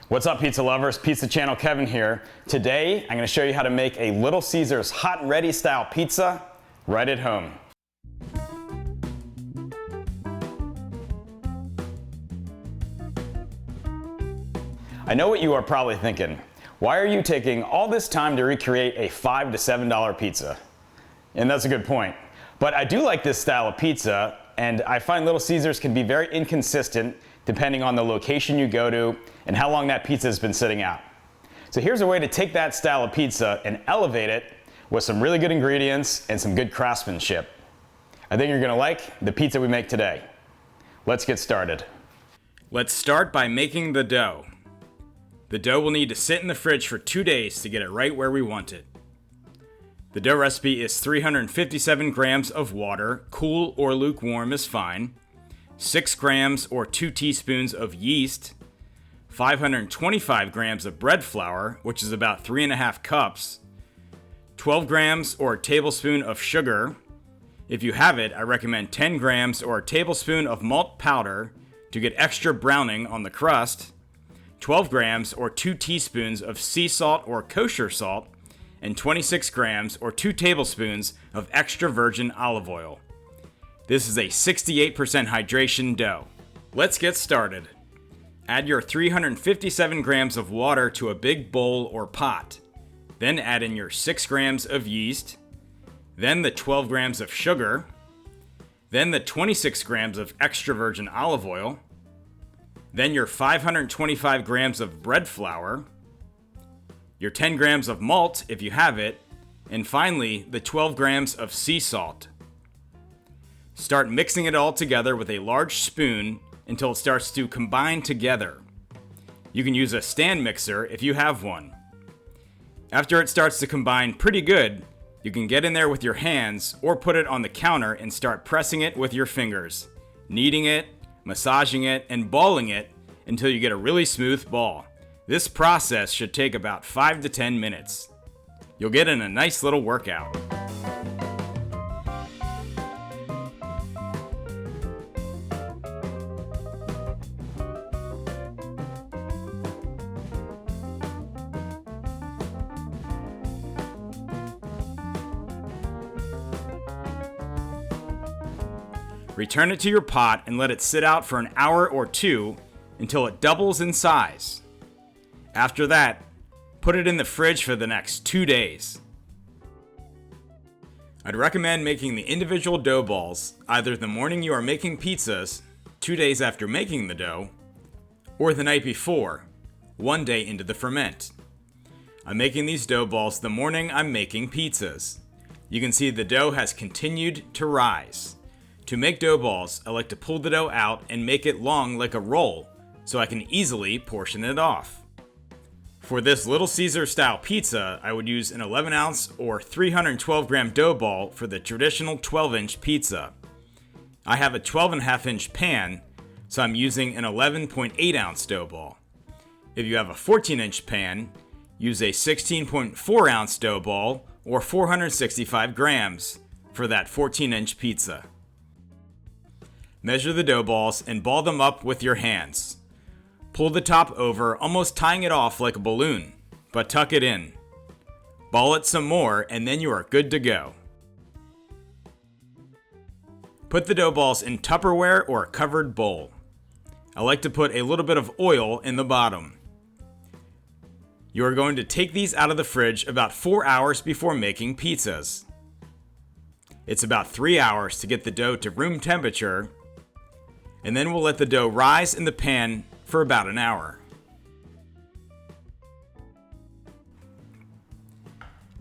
What's up, pizza lovers? Pizza Channel Kevin here. Today, I'm going to show you how to make a Little Caesars hot and ready style pizza right at home. I know what you are probably thinking. Why are you taking all this time to recreate a $5 to $7 pizza? And that's a good point. But I do like this style of pizza, and I find Little Caesars can be very inconsistent depending on the location you go to and how long that pizza has been sitting out. So here's a way to take that style of pizza and elevate it with some really good ingredients and some good craftsmanship. I think you're gonna like the pizza we make today. Let's get started. Let's start by making the dough. The dough will need to sit in the fridge for 2 days to get it right where we want it. The dough recipe is 357 grams of water, cool or lukewarm is fine, 6 grams or 2 teaspoons of yeast, 525 grams of bread flour, which is about 3.5 cups, 12 grams or a tablespoon of sugar. If you have it, I recommend 10 grams or a tablespoon of malt powder to get extra browning on the crust, 12 grams or 2 teaspoons of sea salt or kosher salt, and 26 grams or 2 tablespoons of extra virgin olive oil. This is a 68% hydration dough. Let's get started. Add your 357 grams of water to a big bowl or pot. Then add in your 6 grams of yeast, then the 12 grams of sugar, then the 26 grams of extra virgin olive oil, then your 525 grams of bread flour, your 10 grams of malt if you have it, and finally the 12 grams of sea salt. Start mixing it all together with a large spoon until it starts to combine together. You can use a stand mixer if you have one. After it starts to combine pretty good, you can get in there with your hands or put it on the counter and start pressing it with your fingers, kneading it, massaging it, and balling it until you get a really smooth ball. This process should take about 5 to 10 minutes. You'll get in a nice little workout. Return it to your pot and let it sit out for an hour or two until it doubles in size. After that, put it in the fridge for the next 2 days. I'd recommend making the individual dough balls either the morning you are making pizzas, 2 days after making the dough, or the night before, 1 day into the ferment. I'm making these dough balls the morning I'm making pizzas. You can see the dough has continued to rise. To make dough balls, I like to pull the dough out and make it long like a roll so I can easily portion it off. For this Little Caesar style pizza, I would use an 11 ounce or 312 gram dough ball for the traditional 12-inch pizza. I have a 12.5 inch pan, so I'm using an 11.8 ounce dough ball. If you have a 14-inch pan, use a 16.4 ounce dough ball or 465 grams for that 14-inch pizza. Measure the dough balls and ball them up with your hands. Pull the top over, almost tying it off like a balloon, but tuck it in. Ball it some more and then you are good to go. Put the dough balls in Tupperware or a covered bowl. I like to put a little bit of oil in the bottom. You are going to take these out of the fridge about 4 hours before making pizzas. It's about 3 hours to get the dough to room temperature, and then we'll let the dough rise in the pan for about an hour.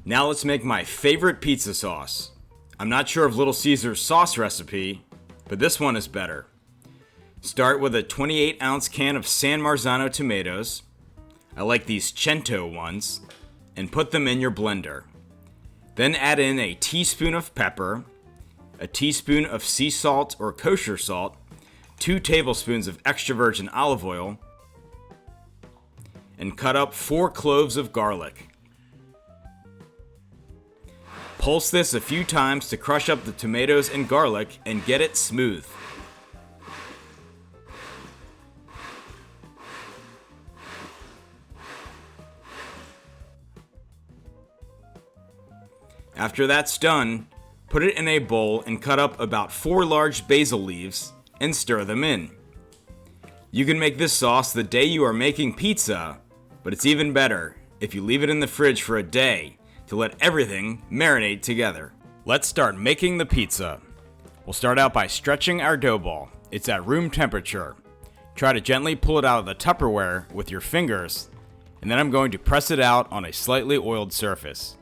Now let's make my favorite pizza sauce. I'm not sure of Little Caesars sauce recipe, but this one is better. Start with a 28 ounce can of San Marzano tomatoes. I like these Cento ones, and put them in your blender. Then add in a teaspoon of pepper, a teaspoon of sea salt or kosher salt, 2 tablespoons of extra virgin olive oil, and cut up 4 cloves of garlic. Pulse this a few times to crush up the tomatoes and garlic and get it smooth. After that's done, put it in a bowl and cut up about 4 large basil leaves and stir them in. You can make this sauce the day you are making pizza, but it's even better if you leave it in the fridge for a day to let everything marinate together. Let's start making the pizza. We'll start out by stretching our dough ball. It's at room temperature. Try to gently pull it out of the Tupperware with your fingers, and then I'm going to press it out on a slightly oiled surface.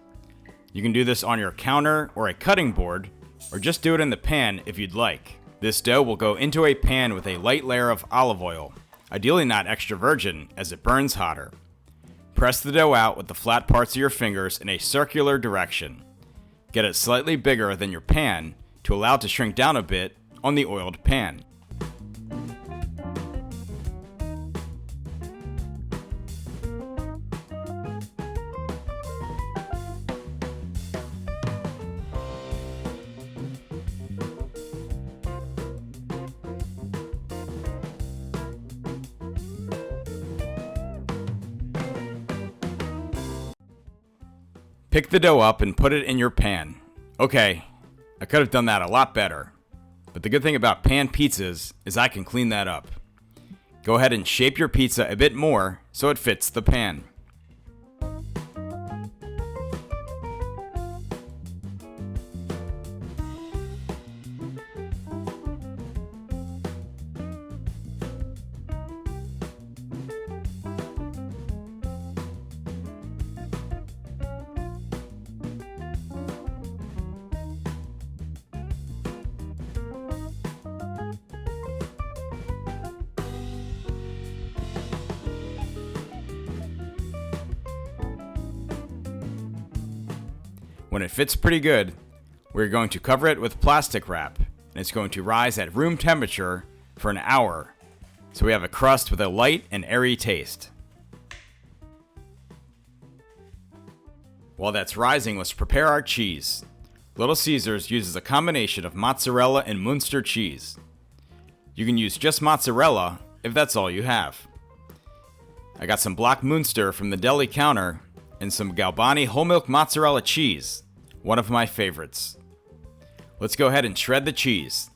You can do this on your counter or a cutting board, or just do it in the pan if you'd like. This dough will go into a pan with a light layer of olive oil, ideally not extra virgin as it burns hotter. Press the dough out with the flat parts of your fingers in a circular direction. Get it slightly bigger than your pan to allow it to shrink down a bit on the oiled pan. Pick the dough up and put it in your pan. Okay, I could have done that a lot better, but the good thing about pan pizzas is I can clean that up. Go ahead and shape your pizza a bit more so it fits the pan. When it fits pretty good, we're going to cover it with plastic wrap, and it's going to rise at room temperature for an hour, so we have a crust with a light and airy taste. While that's rising, let's prepare our cheese. Little Ceasars uses a combination of mozzarella and Munster cheese. You can use just mozzarella if that's all you have. I got some block Munster from the deli counter and some Galbani whole milk mozzarella cheese, one of my favorites. Let's go ahead and shred the cheese.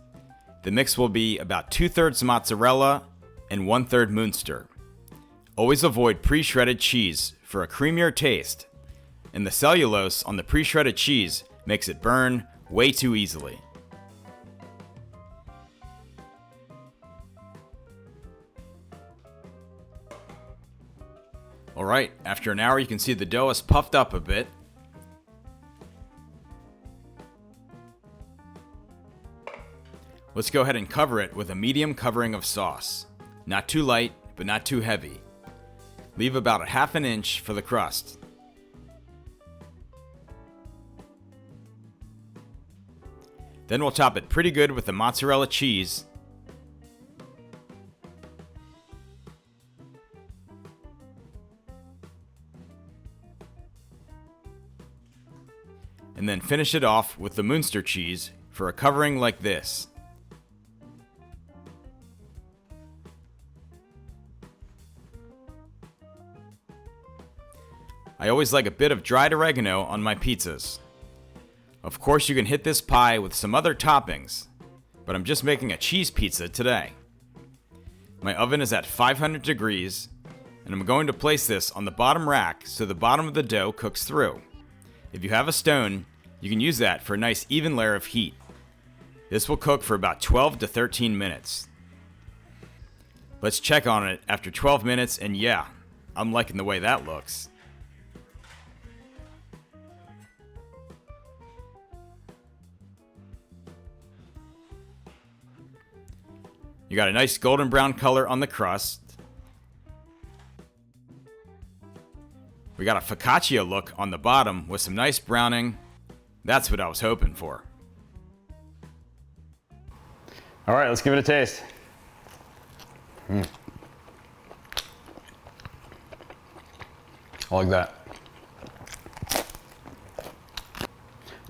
The mix will be about 2/3 mozzarella and 1/3 Munster. Always avoid pre-shredded cheese for a creamier taste, and the cellulose on the pre-shredded cheese makes it burn way too easily. Alright, after an hour you can see the dough is puffed up a bit. Let's go ahead and cover it with a medium covering of sauce. Not too light, but not too heavy. Leave about a 1/2 inch for the crust. Then we'll top it pretty good with the mozzarella cheese. And then finish it off with the Munster cheese for a covering like this. I always like a bit of dried oregano on my pizzas. Of course you can hit this pie with some other toppings, but I'm just making a cheese pizza today. My oven is at 500 degrees, and I'm going to place this on the bottom rack so the bottom of the dough cooks through. If you have a stone, you can use that for a nice even layer of heat. This will cook for about 12 to 13 minutes. Let's check on it after 12 minutes, and yeah, I'm liking the way that looks. You got a nice golden brown color on the crust. We got a focaccia look on the bottom with some nice browning. That's what I was hoping for. All right, let's give it a taste. I like that.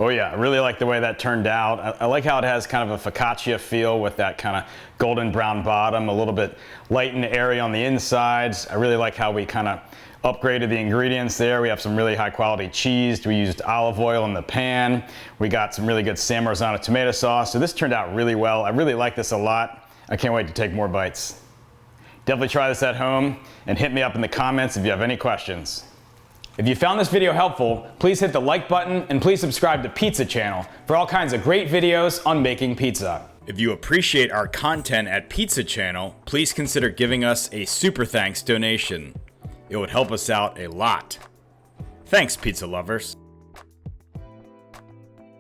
Oh yeah, I really like the way that turned out. I like how it has kind of a focaccia feel with that kind of golden brown bottom, a little bit light and airy on the insides. I really like how we kind of upgraded the ingredients there. We have some really high quality cheese. We used olive oil in the pan. We got some really good San Marzano tomato sauce. So this turned out really well. I really like this a lot. I can't wait to take more bites. Definitely try this at home and hit me up in the comments if you have any questions. If you found this video helpful, please hit the like button and please subscribe to Pizza Channel for all kinds of great videos on making pizza. If you appreciate our content at Pizza Channel, please consider giving us a super thanks donation. It would help us out a lot. Thanks, pizza lovers.